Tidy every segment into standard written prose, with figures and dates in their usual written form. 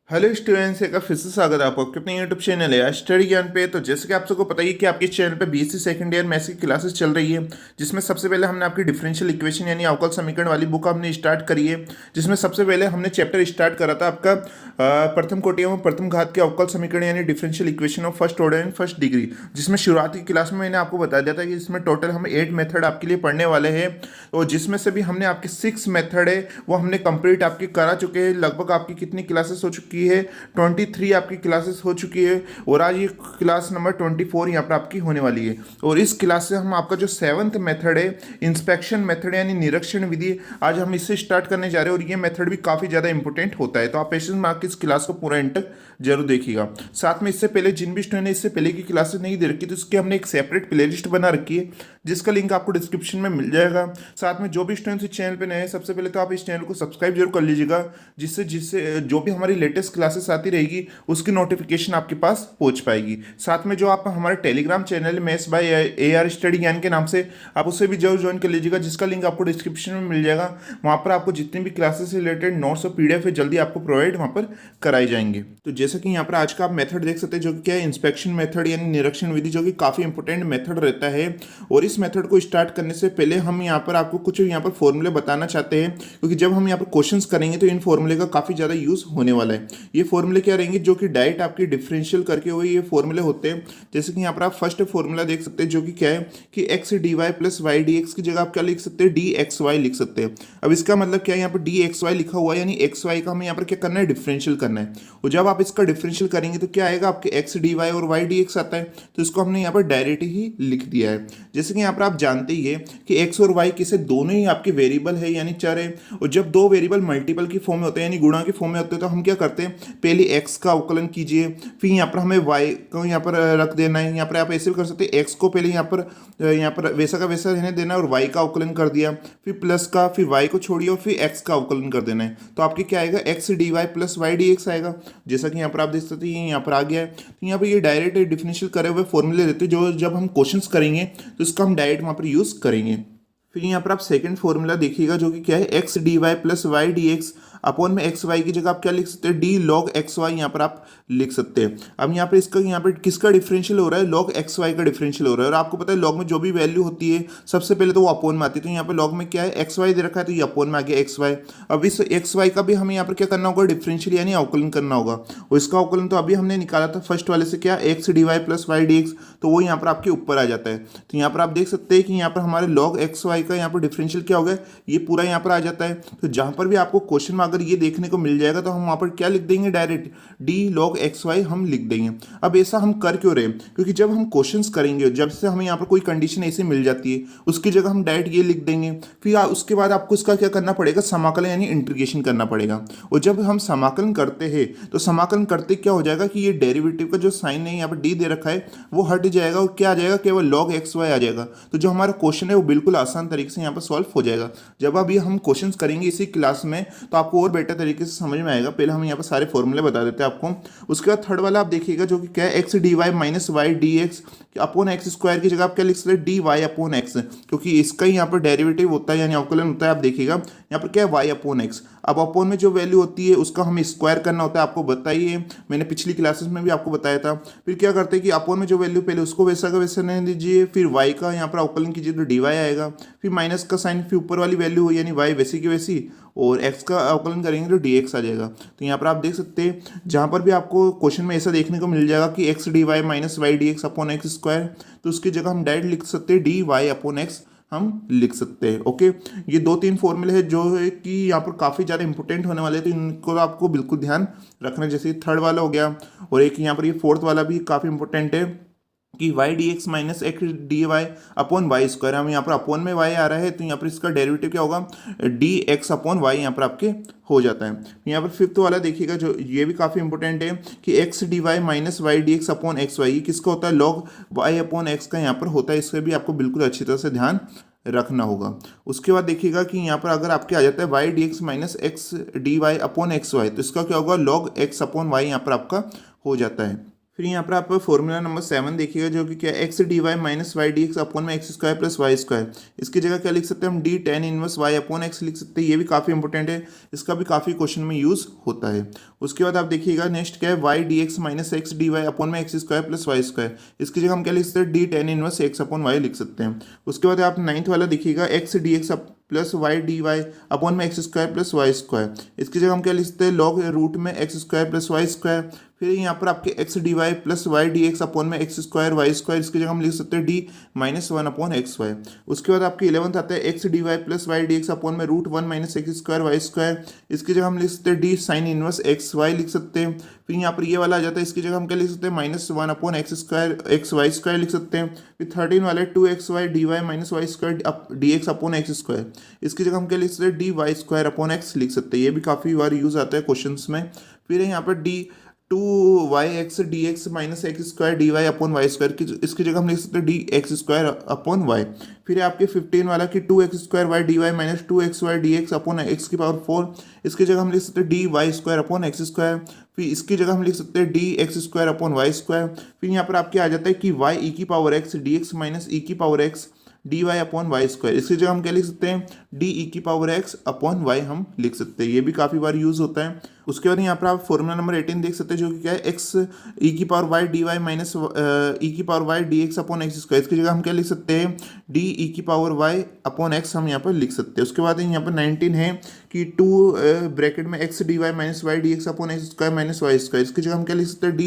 Hello students, एक बार फिर से स्वागत है आपको अपने यूट्यूब चैनल है स्टडी ज्ञान पे। तो जैसे कि आप सबको पता ही है कि आपके चैनल पे बीएससी सेकंड ईयर मैथ्स की क्लासेस चल रही है, जिसमें सबसे पहले हमने आपकी डिफरेंशियल इक्वेशन यानी अवकल समीकरण वाली बुक हमने स्टार्ट करी है। जिसमें सबसे पहले हमने चैप्टर स्टार्ट करा था आपका प्रथम कोटि एवं प्रथम घात के अवकल समीकरण यानी differential equation of first order and first degree. जिसमें शुरुआती क्लास में मैंने आपको बता दिया था कि इसमें टोटल हम 8 मेथड आपके लिए पढ़ने वाले हैं, और जिसमें से भी हमने आपके 6 मेथड है वो हमने कंप्लीट आपकी करा चुके हैं। लगभग आपकी कितनी क्लासेस हो चुकी है, 23 आपकी क्लासेस हो चुकी है, और आज ये क्लास नंबर 24 यहाँ पर आपकी होने वाली है। और इस क्लास से हम आपका जो 7th मेथड है, इंस्पेक्शन मेथड यानी निरीक्षण विधि, आज हम इससे स्टार्ट करने जा रहे हैं। और ये मेथड भी काफ़ी ज़्यादा इंपॉर्टेंट होता है, तो आप पेशेंस में आके इस क्लास को पूरा एंड तक जरूर देखिएगा। साथ में इससे पहले जिन भी स्टूडेंट ने इससे पहले की क्लासेस नहीं दे रखी, तो इसकी हमने एक सेपरेट प्लेलिस्ट बना रखी है, जिसका लिंक आपको डिस्क्रिप्शन में मिल जाएगा। साथ में जो भी स्टूडेंट्स इस चैनल पे नए हैं, सबसे पहले तो आप इस चैनल को सब्सक्राइब जरूर कर लीजिएगा, जिससे जिससे जो भी हमारी लेटेस्ट क्लासेस आती रहेगी उसकी नोटिफिकेशन आपके पास पहुंच पाएगी। साथ में जो आप हमारे Telegram channel maths by AR study ज्ञान के नाम से, आप उससे भी जरूर ज्वाइन कर लीजिएगा, जिसका लिंक आपको डिस्क्रिप्शन में मिल जाएगा। वहाँ पर आपको जितनी भी क्लासेस से रिलेटेड नोट्स और PDF है जल्दी आपको प्रोवाइड वहाँ पर कराई जाएंगे। तो जैसा कि यहाँ पर आज का आप मेथड देख सकते हैं, जो कि क्या है, इंस्पेक्शन मेथड यानी निरीक्षण विधि, जो कि काफ़ी इंपॉर्टेंट मेथड रहता है। और इस मेथड को स्टार्ट करने से पहले हम यहाँ पर आपको कुछ यहाँ पर फॉर्मूले बताना चाहते हैं, क्योंकि जब हम यहाँ पर क्वेश्चंस करेंगे तो इन फॉर्मूले का काफ़ी ज़्यादा यूज़ होने वाला है। ये फॉर्मूले क्या रहेंगे, जो कि डायरेक्ट आपकी डिफरेंशियल करके हुए ये फॉर्मूले होते हैं। जैसे कि यहाँ पर आप फर्स्ट फॉर्मूला देख सकते हैं, जो कि क्या है कि x d y plus y d x की जगह आप क्या लिख सकते हैं, डी एक्स वाई लिख सकते हैं। अब इसका मतलब क्या है, यहाँ पर डी एक्स वाई लिखा हुआ है, यानी एक्स वाई का हमें यहाँ पर क्या करना है, डिफरेंशियल करना है। और जब आप इसका डिफरेंशियल करेंगे तो क्या आएगा, आपके एक्स डी वाई और वाई डी एक्स आता है, तो इसको हमने यहाँ पर डायरेक्ट ही लिख दिया है। जैसे कि यहाँ पर आप जानते ही है कि एक्स और वाई किसे दोनों ही आपके वेरिएबल है यानी चर है। और जब दो वेरिएबल मल्टीपल की फॉर्म में होते हैं यानी गुणा की फॉर्म में होते हैं, तो हम क्या करते हैं, पहले एक्स का अवकलन कीजिए, फिर यहाँ पर हमें वाई को यहाँ पर रख देना है। यहाँ पर आप ऐसे भी कर सकते हैं, एक्स को पहले यहाँ पर वैसा का वैसा रहने देना है और वाई का अवकलन कर दिया, फिर प्लस का, फिर वाई को छोड़िए और फिर एक्स का अवकलन कर देना है। तो आपके क्या आएगा, x d y plus y d x आएगा। जैसा कि यहाँ पर आप देख सकते हैं यहाँ पर आ गया है। तो यहाँ पर ये डायरेक्ट डिफरेंशियल करे हुए फॉर्मूले रहते हैं, जो जब हम क्वेश्चंस करेंगे तो इसका हम डायरेक्ट वहाँ पर यूज़ करेंगे। फिर यहाँ पर आप सेकंड फॉर्मूला देखिएगा, जो कि क्या है, x d y plus y d x upon में एक्स वाई की जगह आप क्या लिख सकते हैं, डी लॉग एक्स वाई यहाँ पर आप लिख सकते हैं। अब यहाँ पर इसका यहाँ पर किसका डिफरेंशियल हो रहा है, लॉग एक्स वाई का डिफरेंशियल हो रहा है। और आपको पता है लॉग में जो भी वैल्यू होती है सबसे पहले तो वो अपोन में आती है। तो यहाँ पर लॉग में क्या है, एक्स वाई दे रखा है, तो ये अपोन में आ गया एक्स वाई। अब इस एक्स वाई का भी हमें यहाँ पर क्या करना होगा, डिफरेंशियल यानी अवकलन करना होगा। और इसका अवकलन तो अभी हमने निकाला था फर्स्ट वाले से, क्या, x d y plus y d x, तो वो यहाँ पर आपके ऊपर आ जाता है। तो यहाँ पर आप देख सकते हैं कि यहाँ पर हमारे लॉग एक्स वाई का यहाँ पर डिफरेंशियल क्या हो गया, ये पूरा यहाँ पर आ जाता है। तो जहाँ पर भी आपको क्वेश्चन में अगर ये देखने को मिल जाएगा, तो हम वहाँ पर क्या लिख देंगे, direct d log x y हम लिख देंगे। अब ऐसा हम कर क्यों रहे, क्योंकि जब हम क्वेश्चंस करेंगे, जब से हमें यहाँ पर कोई कंडीशन ऐसी मिल जाती है, उसकी जगह हम डायरेक्ट ये लिख देंगे। फिर उसके बाद आपको इसका क्या करना पड़ेगा, समाकलन यानी इंटीग्रेशन करना पड़ेगा। और जब हम समाकलन करते हैं तो समाकलन करते क्या हो जाएगा कि ये डेरिवेटिव का जो साइन है यहाँ पर डी दे रखा है वो हट जाएगा, और क्या आ जाएगा, केवल लॉग एक्स वाई आ जाएगा। तो जो हमारा क्वेश्चन है वो बिल्कुल आसान तरीके से यहाँ पर सॉल्व हो जाएगा। जब अभी हम क्वेश्चंस करेंगे इसी क्लास में, तो आपको और बेटर तरीके से समझ में आएगा। पहले हम यहाँ पर सारे फॉर्मूले बता देते हैं आपको। उसके बाद थर्ड वाला आप देखिएगा, जो कि क्या है, x d y minus y d x upon x square की जगह आप क्या लिख सकते हैं, डी वाई अपॉन एक्स, क्योंकि इसका ही यहाँ पर डेरिवेटिव होता है यानी अवकलन होता है। आप देखिएगा यहाँ पर क्या है, वाई अपॉन एक्स। अब अपॉन में जो वैल्यू होती है उसका हमें स्क्वायर करना होता है, आपको बताइए, मैंने पिछली क्लासेस में भी आपको बताया था। फिर क्या करते हैं कि अपॉन में जो वैल्यू पहले उसको वैसा का वैसा नहीं दीजिए, फिर वाई का यहाँ पर अवकलन कीजिए तो डी वाई आएगा, फिर माइनस का साइन, फिर ऊपर वाली वैल्यू हो यानी वाई वैसी की वैसी, और एक्स का अवकलन करेंगे तो डी एक्स आ जाएगा। तो यहाँ पर आप देख सकते हैं जहाँ पर भी आपको क्वेश्चन में ऐसा देखने को मिल जाएगा कि x d y minus y d x upon x square, तो उसकी जगह हम डायरेक्ट लिख सकते हैं डी वाई अपॉन एक्स हम लिख सकते हैं। ओके, ये 2-3 फॉर्मूले हैं जो है कि यहाँ पर काफ़ी ज़्यादा इंपॉर्टेंट होने वाले हैं, तो इनको आपको बिल्कुल ध्यान रखना है। जैसे थर्ड वाला हो गया, और एक यहाँ पर ये फोर्थ वाला भी काफ़ी इंपॉर्टेंट है कि y d x minus x d y upon y square. हम यहाँ पर अपॉन में वाई आ रहा है, तो यहाँ पर इसका डेरिवेटिव क्या होगा, डी एक्स अपॉन वाई यहाँ पर आपके हो जाता है। यहाँ पर फिफ्थ वाला देखिएगा, जो ये भी काफ़ी इंपॉर्टेंट है कि x d y minus y d x upon x y, किसका होता है, लॉग वाई अपॉन एक्स का यहाँ पर होता है। इससे भी आपको बिल्कुल अच्छी तरह से ध्यान रखना होगा। उसके बाद देखिएगा कि यहाँ पर अगर आपके आ जाता है y d x minus x d y upon x y, तो इसका क्या होगा, लॉग एक्स अपॉन वाई यहाँ पर आपका हो जाता है। फिर यहाँ पर आप फॉर्मूला नंबर 7 देखिएगा, जो कि क्या है, x d y minus y d x upon में x square plus y square. इसकी जगह क्या लिख सकते हैं हम, d tan inverse y upon x लिख सकते हैं। ये भी काफ़ी इंपॉर्टेंट है, इसका भी काफ़ी क्वेश्चन में यूज़ होता है। उसके बाद आप देखिएगा नेक्स्ट क्या है, y d x minus x d y upon में x square plus y square. इसकी जगह हम क्या लिख सकते हैं, d tan inverse x upon y लिख सकते हैं। उसके बाद आप 9th वाला देखिएगा, x d x plus y d y upon में x square plus y square. इसकी जगह हम क्या लिख सकते हैं, लॉग रूट में x square plus y square. फिर यहाँ पर आपके x d y plus y d x upon में एक्स स्क्वायर वाई स्क्वायर। इसकी जगह हम लिख सकते हैं d minus one upon x y. उसके बाद आपके 11th आता है, x d y plus y d x upon में root one minus x square y square. इसकी जगह हम लिख सकते हैं d sine inverse x y लिख सकते हैं। फिर यहाँ पर ये वाला आ जाता है, इसकी जगह हम क्या लिख सकते हैं, minus one upon x square x y square लिख सकते हैं। फिर 13 वाला है, two x y d y minus y square d x upon x square. इसकी जगह हम क्या लिख सकते हैं, d y square upon x लिख सकते हैं। ये भी काफ़ी बार यूज़ आता है क्वेश्चंस में। फिर यहाँ पर d two y x d x minus x square d y upon y square की, इसकी जगह हम लिख सकते हैं d x square upon y. फिर आपके 15 वाला कि two x square y d y minus two x y d x upon x की पावर 4। इसकी जगह हम लिख सकते हैं d y square upon x square. फिर इसकी जगह हम लिख सकते हैं d x square upon y square. फिर यहाँ पर आपके आ जाता है कि वाई ई की power x d x minus e की power x d y upon y square. इसकी जगह हम क्या लिख सकते हैं, डी ई की पावर एक्स अपॉन वाई हम लिख सकते हैं। ये भी काफ़ी बार यूज़ होता है। उसके बाद यहाँ पर आप फॉर्मूला नंबर 18 देख सकते हैं, जो कि क्या है, एक्स ई की power y d y minus e की power y d x upon x square. इसकी जगह हम क्या लिख सकते हैं, डी ई की पावर वाई अपॉन एक्स हम यहाँ पर लिख सकते हैं। उसके बाद यहाँ पर 19 है कि टू ब्रैकेट में x d y minus y d x upon x square minus y square. इसकी जगह हम क्या लिख सकते हैं,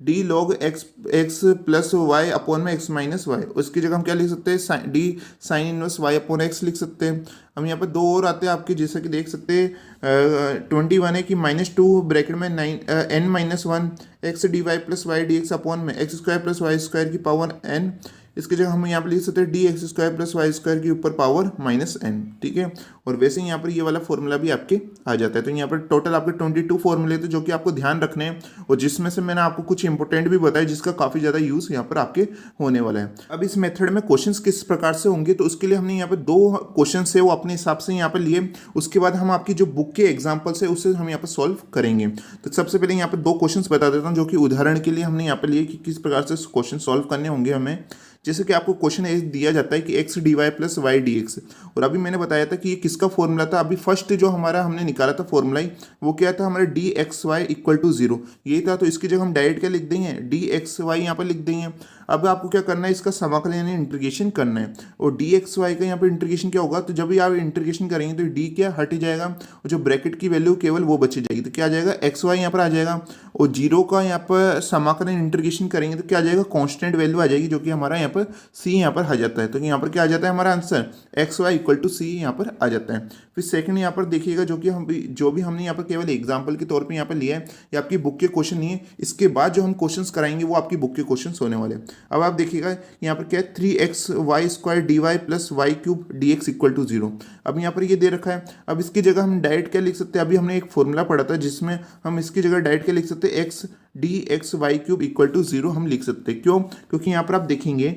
d log x plus y upon में एक्स माइनस वाई। उसकी जगह हम क्या लिख सकते हैं, d sine inverse y upon x लिख सकते हैं। हम यहाँ पर दो और आते हैं आपके, जैसा कि देख सकते हैं 21 है कि -2 ब्रैकेट में n minus one x d y plus y d x upon में x square plus y square की पावर n। इसकी जगह हम यहाँ पर लिख सकते हैं d x square plus y square के ऊपर पावर -n। ठीक है, और वैसे ही यहाँ पर ये वाला फॉर्मूला भी आपके आ जाता है। तो यहाँ पर टोटल आपके 22 फॉर्मूले थे, जो कि आपको ध्यान रखने हैं, और जिसमें से मैंने आपको कुछ इंपॉर्टेंट भी बताया, जिसका काफ़ी ज़्यादा यूज़ यहाँ पर आपके होने वाला है। अब इस मेथड में क्वेश्चंस किस प्रकार से होंगे, तो उसके लिए हमने यहाँ पर दो क्वेश्चन है वो अपने हिसाब से यहाँ पर लिए। उसके बाद हम आपकी जो बुक के एग्जाम्पल्स है उससे हम यहाँ पर सॉल्व करेंगे। तो सबसे पहले यहाँ पर दो क्वेश्चन बता देता हूँ, जो कि उदाहरण के लिए हमने यहाँ पर लिए कि किस प्रकार से क्वेश्चन सॉल्व करने होंगे हमें। जैसे कि आपको क्वेश्चन दिया जाता है कि x d y plus y d x, और अभी मैंने बताया था कि ये किसका फॉर्मूला था। अभी फर्स्ट जो हमारा हमने निकाला था फॉर्मूला ही, वो क्या था, हमारा d x y equal to 0 यही था। तो इसकी जगह हम डायरेक्ट क्या लिख देंगे, डी एक्स वाई यहाँ पर लिख देंगे। अब आपको क्या करना है, इसका समाकलन यानी इंटीग्रेशन करना है, और डी एक्स वाई का यहाँ पर इंटीग्रेशन क्या होगा, तो जब भी आप इंटीग्रेशन करेंगे तो डी क्या हट जाएगा, और जो ब्रैकेट की वैल्यू केवल वो बची जाएगी। तो क्या आ जाएगा, एक्स वाई यहाँ पर आ जाएगा, और 0 का यहाँ पर समाकलन इंटीग्रेशन करेंगे तो क्या आ जाएगा, कॉन्स्टेंट वैल्यू आ जाएगी, जो कि हमारा यहाँ पर सी यहाँ पर आ जाता है। तो यहाँ पर क्या आ जाता है हमारा answer, x y equal to c यहाँ पर आ जाता है। फिर सेकंड यहाँ पर देखिएगा, जो भी हमने यहाँ पर केवल एग्जांपल के तौर पे यहाँ पर लिया है, ये आपकी बुक के क्वेश्चन नहीं है। इसके बाद जो हम क्वेश्चंस कराएंगे वो आपकी बुक के क्वेश्चंस होने वाले हैं। अब आप देखिएगा यहाँ पर क्या है, 3x y square d y plus y cube d x equal to 0। अब यहाँ पर ये दे रखा है। अब इसकी जगह हम डायरेक्ट क्या लिख सकते हैं, अभी हमने एक फॉर्मूला पढ़ा था जिसमें हम इसकी जगह डायरेक्ट क्या लिख सकते हैं, x d x y cube equal to 0 हम लिख सकते हैं। क्यों, क्योंकि यहाँ पर आप देखेंगे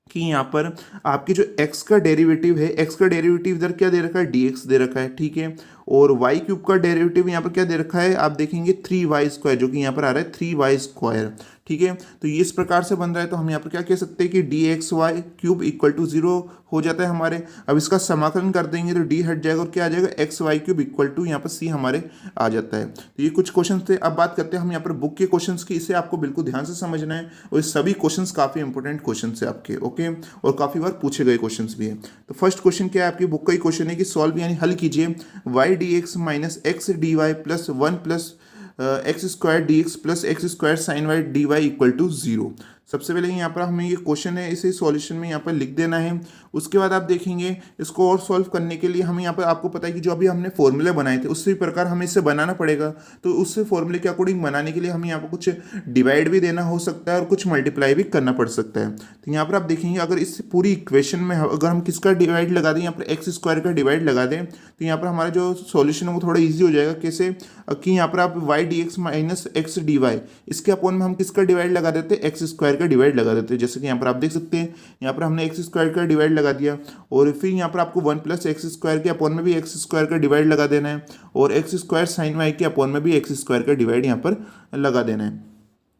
कि यहाँ पर आपकी जो x का डेरिवेटिव है, x का डेरिवेटिव इधर क्या दे रखा है, dx दे रखा है। ठीक है, और y क्यूब का डेरिवेटिव यहाँ पर क्या दे रखा है, आप देखेंगे 3y स्क्वायर, जो कि यहाँ पर आ रहा है 3y स्क्वायर। ठीक है, तो ये इस प्रकार से बन रहा है। तो हम यहाँ पर क्या कह सकते हैं कि d x y cube equal to 0 हो जाता है हमारे। अब इसका समाकलन कर देंगे तो d हट जाएगा, और क्या आ जाएगा, x y cube equal to यहाँ पर c हमारे आ जाता है। तो ये कुछ क्वेश्चन थे। अब बात करते हैं हम यहाँ पर बुक के क्वेश्चन की। इसे आपको बिल्कुल ध्यान से समझना है, और सभी क्वेश्चन काफ़ी इंपॉर्टेंट क्वेश्चन है आपके, ओके, और काफ़ी बार पूछे गए क्वेश्चन भी है। तो फर्स्ट क्वेश्चन क्या है, आपकी बुक का ही क्वेश्चन है कि सॉल्व यानी हल कीजिए y d x minus x d y plus 1 प्लस x square d x plus x square sine y d y equal to 0। सबसे पहले यहाँ पर हमें ये क्वेश्चन है, इसे सॉल्यूशन में यहाँ पर लिख देना है। उसके बाद आप देखेंगे इसको और सॉल्व करने के लिए हमें यहाँ पर, आपको पता है कि जो अभी हमने फॉर्मूले बनाए थे उसी प्रकार हमें इसे बनाना पड़ेगा। तो उससे फॉर्मूले के अकॉर्डिंग बनाने के लिए हमें यहाँ पर कुछ डिवाइड भी देना हो सकता है और कुछ मल्टीप्लाई भी करना पड़ सकता है। तो यहाँ पर आप देखेंगे अगर इस पूरी इक्वेशन में अगर हम किसका डिवाइड लगा दें, यहाँ पर एक्स स्क्वायर का डिवाइड लगा दें, तो यहाँ पर हमारा जो सॉल्यूशन है वो थोड़ा ईजी हो जाएगा। कैसे कि यहाँ पर आप y d x minus x d y, इसके अपॉन में हम किसका डिवाइड लगा देते हैं, एक्स स्क्वायर का डिवाइड लगा देते हैं। जैसे कि यहाँ पर आप देख सकते हैं, यहाँ पर हमने एक्स स्क्वायर का डिवाइड लगा दिया, और फिर यहाँ पर आपको 1 प्लस एक्स स्क्वायर के अपॉन में भी एक्स स्क्वायर का डिवाइड लगा देना है, और एक्स स्क्वायर साइन वाई के अपॉन में भी एक्स स्क्वायर का डिवाइड यहाँ पर लगा देना है।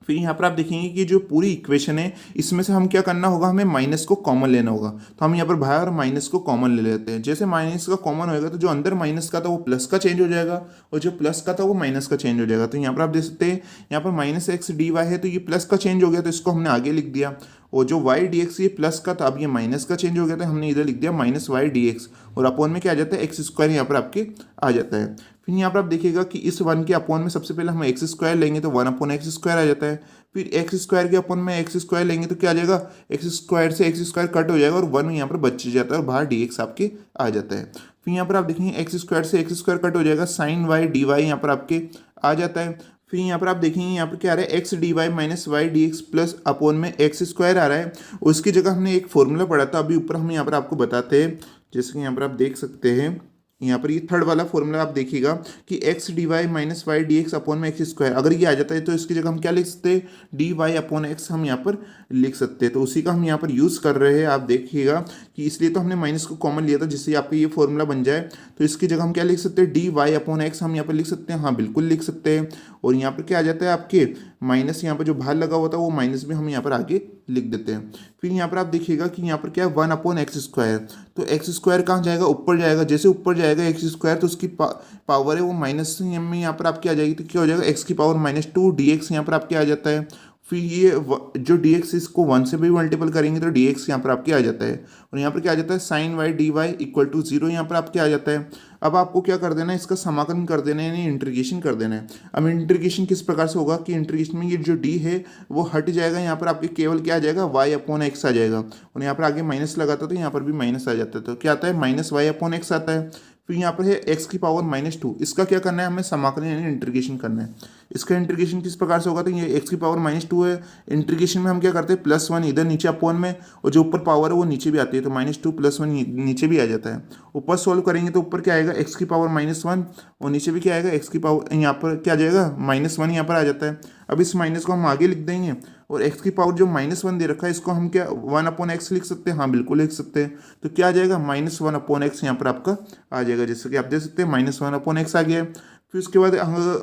फिर यहाँ पर आप देखेंगे कि जो पूरी इक्वेशन है इसमें से हम क्या करना होगा, हमें माइनस को कॉमन लेना होगा। तो हम यहाँ पर बाहर माइनस को कॉमन ले लेते हैं। जैसे माइनस का कॉमन होएगा तो जो अंदर माइनस का था वो प्लस का चेंज हो जाएगा और जो प्लस का था वो माइनस का चेंज हो जाएगा। तो यहाँ पर आप देख सकते हैं यहाँ पर माइनस एक्स डी वाई है तो ये प्लस का चेंज हो गया तो इसको हमने आगे लिख दिया। और जो वाई डी एक्स ये प्लस का था, अब ये माइनस का चेंज हो गया था, हमने इधर लिख दिया माइनस वाई डी एक्स। और अपोन में क्या आ जाता है, एक्स स्क्वायर यहाँ पर आपके आ जाता है। फिर यहाँ पर आप देखिएगा कि इस वन के अपोन में सबसे पहले हम एक्स स्क्वायर लेंगे तो वन अपॉन एक्स स्क्वायर आ जाता है। फिर एक्स स्क्वायर के अपोन में एक्स स्क्वायर लेंगे तो क्या आ जाएगा, एक्स स्क्वायर से एक्स स्क्वायर कट हो जाएगा और वन यहाँ पर बच जाता है और बाहर डी एक्स आपके आ जाता है। फिर यहाँ पर आप देखेंगे एक्स स्क्वायर से एक्स स्क्वायर कट हो जाएगा, साइन वाई डी वाई यहाँ पर आपके आ जाता है। फिर यहाँ पर आप देखेंगे यहाँ पर क्या आ रहा है, x d y minus y d x plus upon में एक्स स्क्वायर आ रहा है। उसकी जगह हमने एक फॉर्मूला पढ़ा था, अभी ऊपर हम यहाँ पर आपको बताते हैं। जैसे कि यहाँ पर आप देख सकते हैं, यहाँ पर ये थर्ड वाला फॉर्मूला आप देखिएगा कि x d y minus y d x upon में एक्स स्क्वायर, अगर ये आ जाता है तो इसकी जगह हम क्या लिख सकते हैं, डी वाई अपॉन एक्स हम यहाँ पर लिख सकते हैं। तो उसी का हम यहाँ पर यूज़ कर रहे हैं। आप देखिएगा कि इसलिए तो हमने माइनस को कॉमन लिया था जिससे आपका ये फॉर्मूला बन जाए। तो इसकी जगह हम क्या लिख सकते हैं, डी वाई अपॉन एक्स हम यहाँ पर लिख सकते हैं। हाँ बिल्कुल लिख सकते हैं। और यहाँ पर क्या आ जाता है आपके माइनस, यहाँ पर जो बाहर लगा हुआ था वो माइनस भी हम यहाँ पर आगे लिख देते हैं। फिर यहाँ पर आप देखिएगा कि यहाँ पर क्या है, वन अपॉन एक्स स्क्वायर। तो एक्स स्क्वायर कहाँ जाएगा, ऊपर जाएगा। जैसे ऊपर जाएगा एक्स स्क्वायर तो उसकी पावर है वो माइनस में यहाँ पर आपकी आ जाएगी। तो क्या हो जाएगा, एक्स की power minus two D x यहाँ पर आपके आ जाता है। फिर ये जो डी एक्स इसको वन से भी मल्टीपल करेंगे तो डी एक्स यहाँ पर आपके आ जाता है। और यहाँ पर क्या आ जाता है, sine y d y equal to zero यहाँ पर आपके आ जाता है। अब आपको क्या कर देना है, इसका समाकलन कर देना है, यानी इंटीग्रेशन कर देना है। अब इंटीग्रेशन किस प्रकार से होगा कि इंटीग्रेशन में ये जो डी है वो हट जाएगा, यहाँ पर आपके केवल क्या आ जाएगा, वाई अपॉन एक्स आ जाएगा। और यहाँ पर आगे माइनस लगाता तो यहाँ पर भी माइनस आ जाता है। तो क्या आता है, माइनस वाई अपॉन एक्स आता है। फिर यहाँ पर है एक्स की पावर माइनस टू, इसका क्या करना है, हमें समाकलन यानी इंटीग्रेशन करना है। इसका इंटीग्रेशन किस प्रकार से होगा, तो ये एक्स की पावर माइनस टू है, इंटीग्रेशन में हम क्या करते हैं, प्लस वन इधर नीचे अपॉन में, और जो ऊपर पावर है वो नीचे भी आती है। तो माइनस टू प्लस वन नीचे भी आ जाता है। ऊपर सोल्व करेंगे तो ऊपर क्या आएगा, एक्स की पावर माइनस वन, और नीचे भी क्या आएगा, एक्स की पावर, यहाँ पर क्या आ जाएगा, माइनस वन यहाँ पर आ जाता है। अब इस माइनस को हम आगे लिख देंगे और एक्स की पावर जो माइनस वन दे रखा है इसको हम क्या वन अपॉन एक्स लिख सकते हैं। हाँ बिल्कुल लिख सकते हैं। तो क्या आ जाएगा, माइनस वन अपॉन एक्स यहाँ पर आपका आ जाएगा। जैसे कि आप देख सकते हैं माइनस वन अपॉन एक्स आ गया है। फिर उसके बाद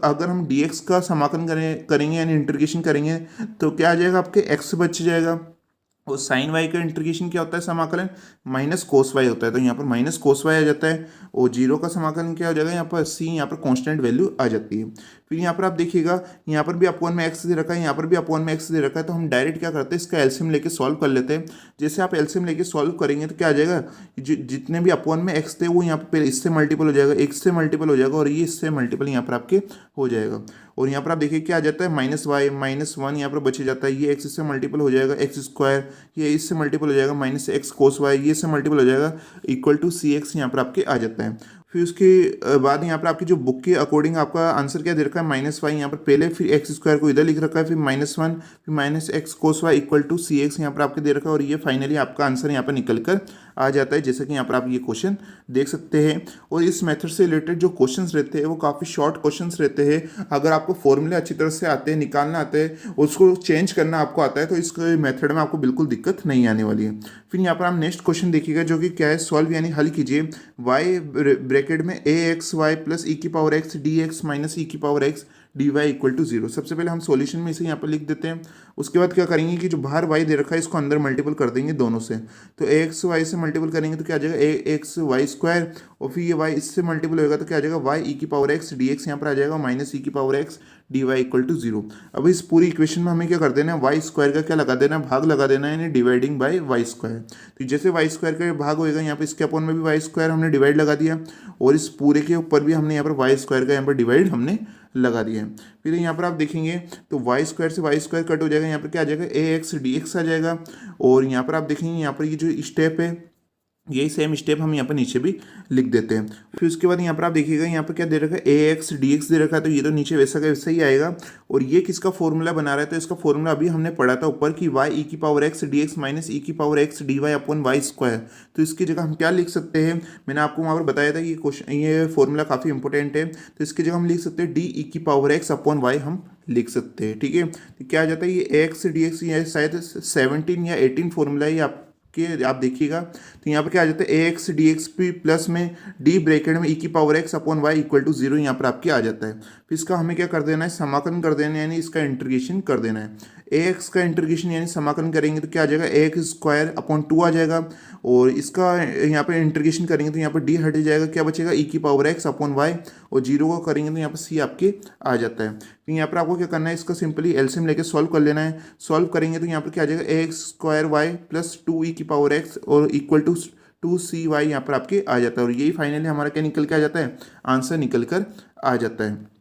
अगर हम डी एक्स का समाकलन करेंगे यानी इंटीग्रेशन करेंगे तो क्या आ जाएगा, आपके एक्स बच जाएगा। और साइन वाई का इंटीग्रेशन क्या होता है, समाकलन माइनस कोस वाई होता है। तो यहाँ पर माइनस कोस वाई आ जाता है। और जीरो का समाकलन क्या हो जाएगा, यहाँ पर सी, यहाँ पर कांस्टेंट वैल्यू आ जाती है। फिर यहाँ पर आप देखिएगा यहाँ पर भी अपॉन में एक्स दे रखा है, यहाँ पर भी अपॉन में एक्स दे रखा है। तो हम डायरेक्ट क्या करते हैं, इसका एलसीएम लेके सॉल्व कर लेते हैं। जैसे आप एलसीएम लेके सॉल्व करेंगे तो क्या आ जाएगा, जितने भी अपॉन में एक्स थे वो यहाँ पर पहले इससे मल्टीपल हो जाएगा, एक्स से मल्टीपल हो जाएगा, और ये इससे मल्टीपल यहाँ पर आपके हो जाएगा। और यहाँ पर आप देखिए क्या आ जाता है, माइनस वाई माइनस वन यहाँ पर बचे जाता है। ये एक्स इससे मल्टीपल हो जाएगा, एक्स स्क्वायर, ये इससे मल्टीपल हो जाएगा, माइनस एक्स कोस वाई, ये इससे मल्टीपल हो जाएगा, इक्वल टू सी एक्स यहाँ पर आपके आ जाता है। फिर उसके बाद यहाँ पर आपकी जो बुक के अकॉर्डिंग आपका आंसर क्या दे रखा है, माइनस वाई यहाँ पर पहले, फिर एक्स स्क्वायर को इधर लिख रखा है, फिर माइनस वन, फिर minus x cos y equal to c x यहाँ पर आपके दे रखा है। और ये फाइनली आपका आंसर यहाँ पर निकल कर आ जाता है, जैसे कि यहाँ पर आप ये क्वेश्चन देख सकते हैं। और इस मेथड से रिलेटेड जो क्वेश्चंस रहते हैं वो काफ़ी शॉर्ट क्वेश्चंस रहते हैं। अगर आपको फॉर्मूले अच्छी तरह से आते हैं, निकालना आते हैं, उसको चेंज करना आपको आता है, तो इस मेथड में आपको बिल्कुल दिक्कत नहीं आने वाली है। फिर यहाँ पर आप नेक्स्ट क्वेश्चन देखिएगा जो कि क्या है, सॉल्व यानी हल कीजिए वाई ब्रैकेट में a x y plus e की power x d x minus e की power x d y equal to zero. सबसे पहले हम सॉल्यूशन में इसे यहाँ पर लिख देते हैं। उसके बाद क्या करेंगे कि जो बाहर वाई दे रखा है इसको अंदर मल्टीपल कर देंगे दोनों से। तो ए एक्स वाई से मल्टीपल करेंगे तो क्या आ जाएगा, ए एक्स वाई स्क्वायर, और फिर ये वाई इससे मल्टीपल होगा तो क्या आ जाएगा, वाई ई की पावर एक्स डी एक्स यहाँ पर आ जाएगा, माइनस ई की power x d y equal to zero. अब इस पूरी इक्वेशन में हमें क्या कर देना है, वाई स्क्वायर का क्या लगा देना है, भाग लगा देना है, यानी डिवाइडिंग बाई वाई स्क्वायर। तो जैसे वाई स्क्वायर का भाग होएगा यहाँ पर इसके अपॉन में भी वाई स्क्वायर हमने डिवाइड लगा दिया, और इस पूरे के ऊपर भी हमने यहाँ पर वाई स्क्वायर का यहाँ पर डिवाइड हमने लगा दिया है। फिर यहाँ पर आप देखेंगे तो वाई स्क्वायर से वाई स्क्वायर कट हो जाएगा, यहाँ पर क्या आ जाएगा, ए एक्स डी एक्स आ जाएगा। और यहाँ पर आप देखेंगे यहाँ पर ये जो स्टेप है यही सेम स्टेप हम यहाँ पर नीचे भी लिख देते हैं। फिर उसके बाद यहाँ पर आप देखिएगा यहाँ पर क्या दे रखा है, ए एक्स डी एक्स दे रखा है, तो ये तो नीचे वैसा का वैसा ही आएगा। और ये किसका फॉर्मूला बना रहा है, तो इसका फॉर्मूला अभी हमने पढ़ा था ऊपर कि वाई ई की power x d x minus e की power x d y upon y square. तो इसकी जगह हम क्या लिख सकते हैं, मैंने आपको वहाँ पर बताया था कि ये फॉर्मूला काफ़ी इंपॉर्टेंट है। तो इसकी जगह हम लिख सकते हैं डी ई की पावर एक्स अपॉन वाई हम लिख सकते हैं। ठीक है, तो क्या आ जाता है, ये एक्स डी एक्स, ये शायद 17 या 18 फॉर्मूला है, के आप देखिएगा तो यहाँ पर क्या आ जाता है a x d x p plus में डी ब्रैकेट में ई की power x upon y equal to zero यहाँ पर आपके आ जाता है। फिर इसका हमें क्या कर देना है, समाकलन कर देना है, यानी इसका इंटीग्रेशन कर देना है। ए एक्स का इंटीग्रेशन यानी समाकलन करेंगे तो क्या आ जाएगा, a x square upon two आ जाएगा, और इसका यहाँ पर इंटीग्रेशन करेंगे तो यहाँ पर डी हट जाएगा, क्या बचेगा ई की पावर एक्स अपॉन वाई, और जीरो को करेंगे तो यहाँ पर सी आपके आ जाता है। तो यहाँ पर आपको क्या करना है, इसका सिंपली एलसीएम लेके सॉल्व कर लेना है। सॉल्व करेंगे तो यहाँ पर क्या आ जाएगा, a x square y plus two e की पावर एक्स और equal to two c y यहाँ पर आपके आ जाता है। और यही फाइनली हमारा क्या निकल के आ जाता है, आंसर निकल कर आ जाता है।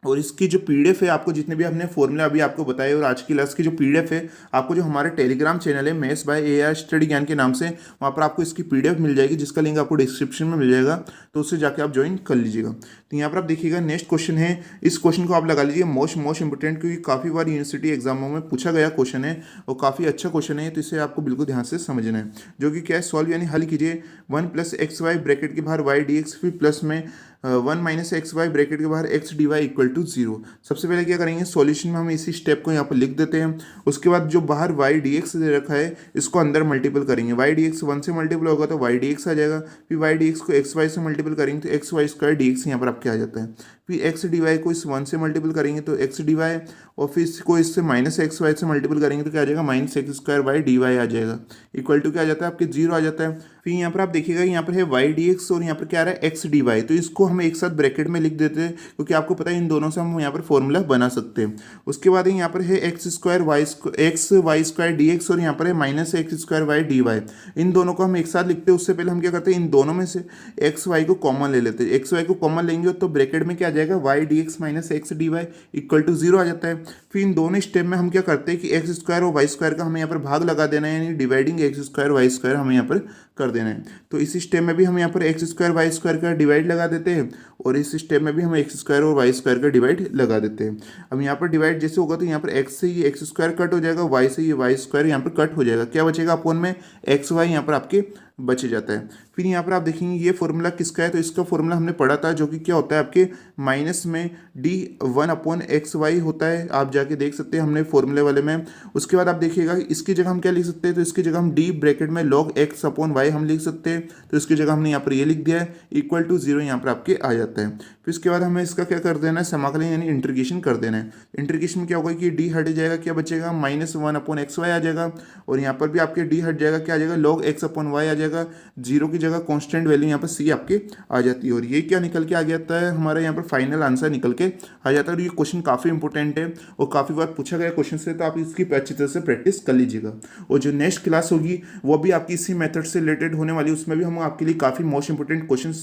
और इसकी जो पीडीएफ है, आपको जितने भी हमने फॉर्मूला अभी आपको बताए और आज की क्लास की जो पीडीएफ है, आपको जो हमारे टेलीग्राम चैनल है मैथ्स बाय एआई स्टडी ज्ञान के नाम से, वहाँ पर आपको इसकी पीडीएफ मिल जाएगी, जिसका लिंक आपको डिस्क्रिप्शन में मिल जाएगा, तो उससे जाके आप ज्वाइन कर लीजिएगा। तो यहाँ पर आप देखिएगा नेक्स्ट क्वेश्चन है, इस क्वेश्चन को आप लगा लीजिए मोस्ट इंपोर्टेंट, क्योंकि काफ़ी बार यूनिवर्सिटी एग्जामों में पूछा गया क्वेश्चन है और काफ़ी अच्छा क्वेश्चन है, तो इसे आपको बिल्कुल ध्यान से समझना है। जो कि क्या है, सॉल्व यानी हल कीजिए one plus x y bracket के बाहर वाई डी एक्स, फिर प्लस में one minus x y bracket के बाहर x d y equal to zero. सबसे पहले क्या करेंगे, सॉल्यूशन में हम इसी स्टेप को यहाँ पर लिख देते हैं। उसके बाद जो बाहर वाई डी एक्स दे रखा है, इसको अंदर मल्टीपल करेंगे। वाई डी एक्स वन से मल्टीपल होगा तो वाई डी एक्स आ जाएगा, फिर वाई डी एक्स को एक्स वाई से मल्टीपल करेंगे तो x y square d x यहाँ पर आपके आ जाता है। फिर एक्स डी वाई को इस वन से मल्टीपल करेंगे तो एक्स डी वाई, और फिर इसको इससे माइनस एक्स वाई से मल्टीपल करेंगे तो क्या आ जाएगा, minus x square y d y आ जाएगा, इक्वल टू क्या आ जाता है आपके जीरो आ जाता है। फिर यहाँ पर आप देखिएगा, यहाँ पर है वाई डी एक्स और यहाँ पर क्या आ रहा है एक्स डी वाई, तो इसको हम एक साथ ब्रैकेट में लिख देते हैं, क्योंकि आपको पता है इन दोनों से हम यहाँ पर फॉर्मूला बना सकते हैं। उसके बाद यहाँ पर है x square y x y square d x, और यहाँ पर है minus x square y d y. इन दोनों को हम एक साथ लिखते हैं। उससे पहले हम क्या करते हैं, इन दोनों में से एक्स वाई को कॉमन ले लेते हैं। एक्स वाई को कॉमन लेंगे तो ब्रैकेट में क्या आ जाएगा, y d x minus x d y equal to zero आ जाता है। फिर इन दोनों स्टेप में हम क्या करते हैं कि एक्स स्क्वायर और वाई स्क्वायर का हमें यहाँ पर भाग लगा देना है, यानी dividing x square y square हमें यहाँ पर कर देना है। तो इस स्टेप में भी हम यहाँ पर एक्स स्क्वायर वाई स्क्वायर का डिवाइड लगा देते हैं, और इस स्टेप में भी हम एक्स स्क्वायर और वाई स्क्वायर का डिवाइड लगा देते हैं। अब यहाँ पर डिवाइड जैसे होगा तो यहाँ पर एक्स से ये एक्स स्क्वायर कट हो जाएगा, वाई से ये वाई स्क्वायर यहाँ पर कट हो जाएगा, क्या बचेगा अपोन में एक्स वाई यहाँ पर आपके बच जाता है। फिर यहाँ पर आप देखेंगे ये फॉर्मूला किसका है, तो इसका फॉर्मूला हमने पढ़ा था, जो कि क्या होता है आपके माइनस में d one upon x y होता है। आप जाके देख सकते हैं हमने फॉर्मूले वाले में। उसके बाद आप देखिएगा इसकी जगह हम क्या लिख सकते हैं, तो इसकी जगह हम डी ब्रैकेट में लॉग एक्स अपॉन वाई हम लिख सकते हैं, तो इसकी जगह हमने यहाँ पर ये लिख दिया है, इक्वल टू जीरो यहाँ पर आपके आ जाता है। फिर इसके बाद हमें इसका क्या कर देना है, समाकलन यानी इंटीग्रेशन कर देना है। इंटीग्रेशन में क्या होगा कि डी हट जाएगा, क्या बचेगा minus one upon x y आ जाएगा, और यहाँ पर भी आपके डी हट जाएगा, क्या आ जाएगा लॉग एक्स अपॉन वाई आ जाएगा, जीरो की जगह कांस्टेंट वैल्यू यहाँ पर सी आपके आ जाती है। और ये क्या निकल के आ जाता है, हमारा यहाँ पर फाइनल आंसर निकल के आ जाता है। और ये क्वेश्चन काफ़ी इंपॉर्टेंट है और काफ़ी बार पूछा गया क्वेश्चन से, तो आप इसकी अच्छी तरह से प्रैक्टिस कर लीजिएगा। और जो नेक्स्ट क्लास होगी वो भी आपकी इसी मेथड से रिलेटेड होने वाली है, उसमें भी हम आपके लिए काफ़ी मोस्ट इंपॉर्टेंट क्वेश्चन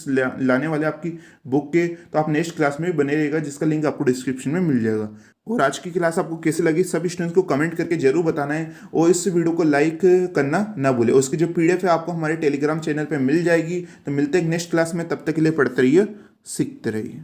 लाने वाले आपकी बुक के, तो आप नेक्स्ट क्लास में भी बने रहेगा, जिसका लिंक आपको डिस्क्रिप्शन में मिल जाएगा। और आज की क्लास आपको कैसे लगी सभी स्टूडेंट्स को कमेंट करके जरूर बताना है, और इस वीडियो को लाइक करना ना भूले। उसकी जो पीडीएफ है आपको हमारे टेलीग्राम चैनल पे मिल जाएगी। तो मिलते हैं नेक्स्ट क्लास में, तब तक के लिए पढ़ते रहिए, सीखते रहिए।